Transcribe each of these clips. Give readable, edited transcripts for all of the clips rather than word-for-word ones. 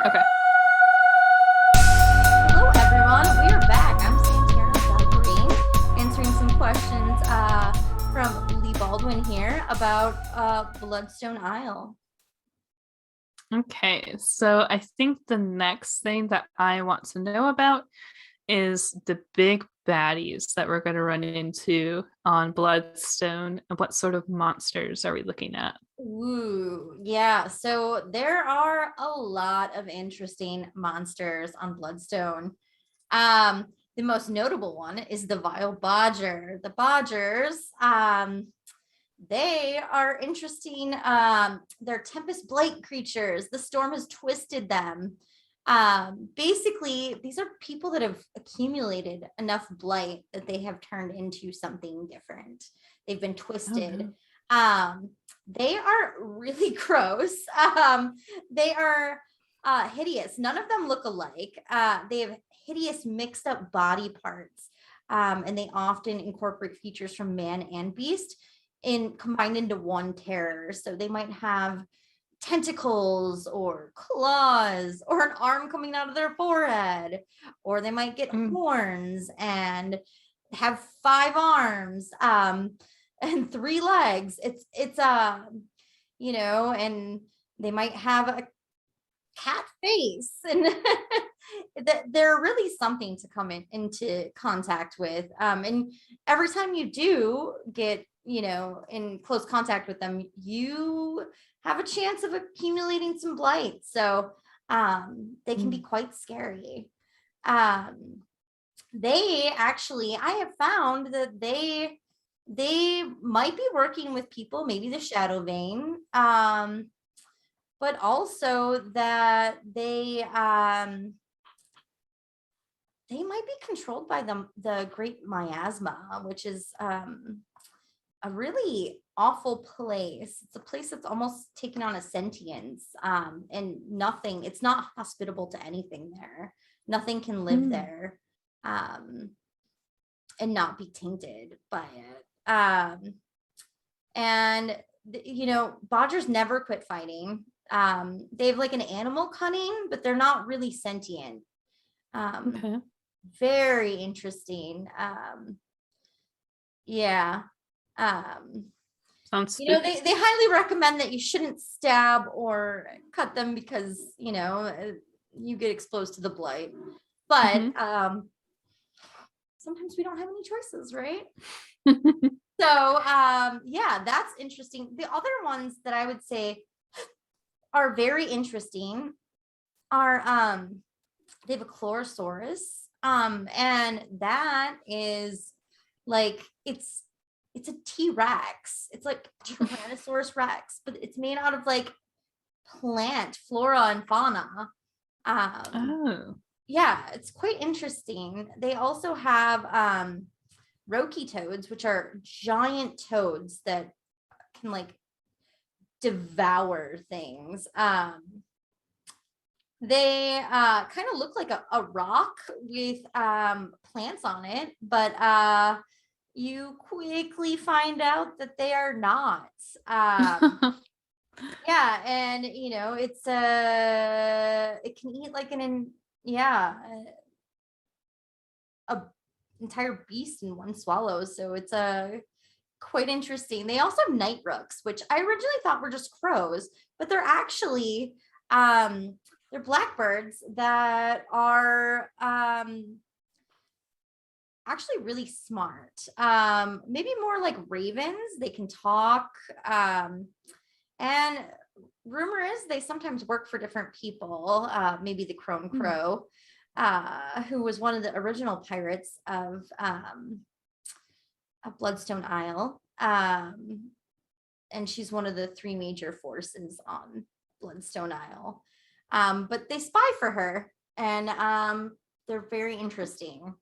Okay. Hello, everyone. We are back. I'm Santana Green, answering some questions from Lee Baldwin here about Bloodstone Isle. Okay. So I think the next thing that I want to know about is the big baddies that we're going to run into on Bloodstone and what sort of monsters are we looking at? Ooh, yeah. So there are a lot of interesting monsters on Bloodstone. The most notable one is the vile Bodger. The Bodgers, they are interesting. They're Tempest Blight creatures. The storm has twisted them. Basically, these are people that have accumulated enough blight that they have turned into something different. They've been twisted. They are really gross. They are hideous. None of them look alike. They have hideous mixed up body parts. And they often incorporate features from man and beast combined into one terror. So they might have tentacles or claws or an arm coming out of their forehead, or they might get horns and have 5 arms and 3 legs. It's and they might have a cat face, and they're really something to come into contact with. And every time you do get in close contact with them, you have a chance of accumulating some blight. So they can be quite scary. They actually, I have found that they might be working with people, maybe the Shadow Vein, but also that they might be controlled by the Great Miasma, which is a really awful place. It's a place that's almost taken on a sentience, and it's not hospitable to anything there. Nothing can live there and not be tainted by it. And Bodgers never quit fighting. They have like an animal cunning, but they're not really sentient. Very interesting. Yeah. Sounds they highly recommend that you shouldn't stab or cut them because you get exposed to the blight, but sometimes we don't have any choices, right? So yeah, that's interesting. The other ones that I would say are very interesting are they have a Chlorosaurus, and that is like it's a T-Rex. It's like Tyrannosaurus Rex, but it's made out of like plant flora and fauna. Yeah, it's quite interesting. They also have Roki toads, which are giant toads that can like devour things. They kind of look like a rock with plants on it, but you quickly find out that they are not. Yeah, and it's it can eat like a entire beast in one swallow. So it's quite interesting. They also have night rooks, which I originally thought were just crows, but they're actually they're blackbirds that are actually really smart. Maybe more like ravens. They can talk. And rumor is they sometimes work for different people. Maybe the Crone Crow, who was one of the original pirates of Bloodstone Isle. And she's one of the 3 major forces on Bloodstone Isle. But they spy for her, and they're very interesting.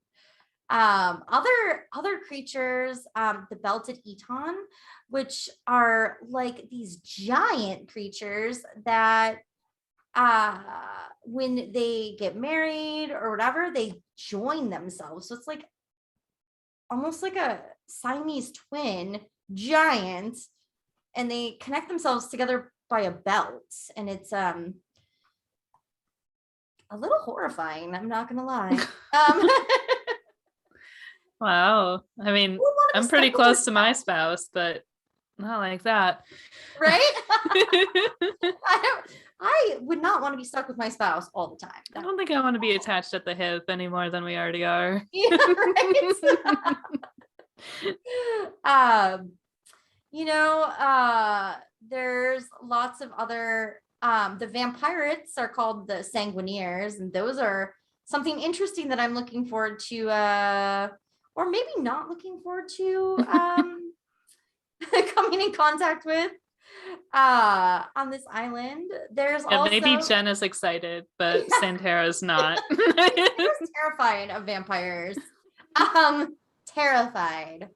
Other creatures, the Belted Eton, which are like these giant creatures that when they get married or whatever, they join themselves. So it's like almost like a Siamese twin giant, and they connect themselves together by a belt, and it's a little horrifying, I'm not gonna lie. Um, Wow. I who mean, would want to be I'm stuck pretty with their close to my spouse, but not like that. right? I I would not want to be stuck with my spouse all the time. don't think I want to be attached at the hip any more than we already are. Yeah, right. um, there's lots of other the vampirates are called the sanguineers, and those are something interesting that I'm looking forward to or maybe not looking forward to coming in contact with on this island. There's Yeah, also maybe Jenna's excited, but yeah, Santara's not. Sandra's terrified of vampires. Terrified.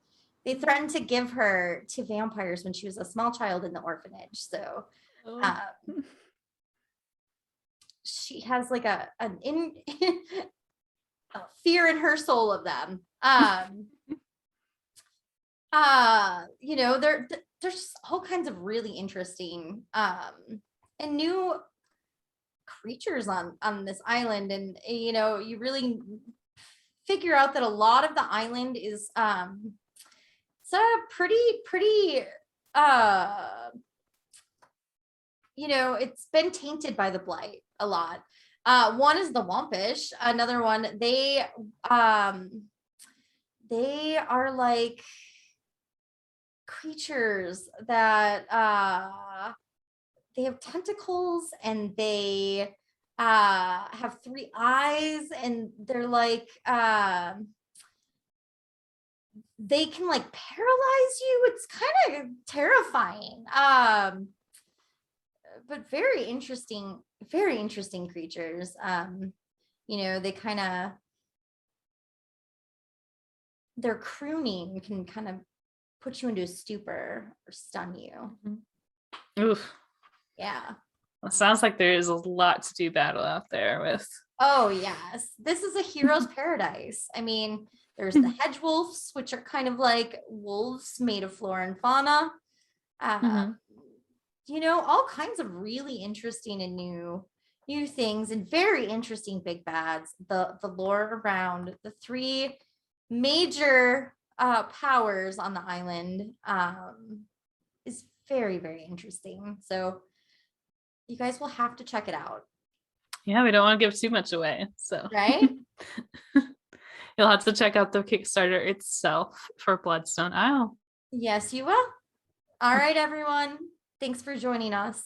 They threatened to give her to vampires when she was a small child in the orphanage. So Oh. um, she has like a fear in her soul of them. There's just all kinds of really interesting and new creatures on this island, and you really figure out that a lot of the island is it's a pretty it's been tainted by the blight a lot. One is the Wompish. Another one, they are like creatures that they have tentacles, and they have 3 eyes, and they're like they can like paralyze you. It's kind of terrifying. But very interesting creatures. They kind of, their crooning can kind of put you into a stupor or stun you. Oof. Yeah. It sounds like there is a lot to do battle out there with. Oh yes, this is a hero's paradise. I mean, there's the hedge wolves, which are kind of like wolves made of flora and fauna. All kinds of really interesting and new things, and very interesting big bads. The lore around the 3 major powers on the island is very, very interesting. So you guys will have to check it out. Yeah, we don't want to give too much away. So right. You'll have to check out the Kickstarter itself for Bloodstone Isle. Yes, you will. All right, everyone. Thanks for joining us.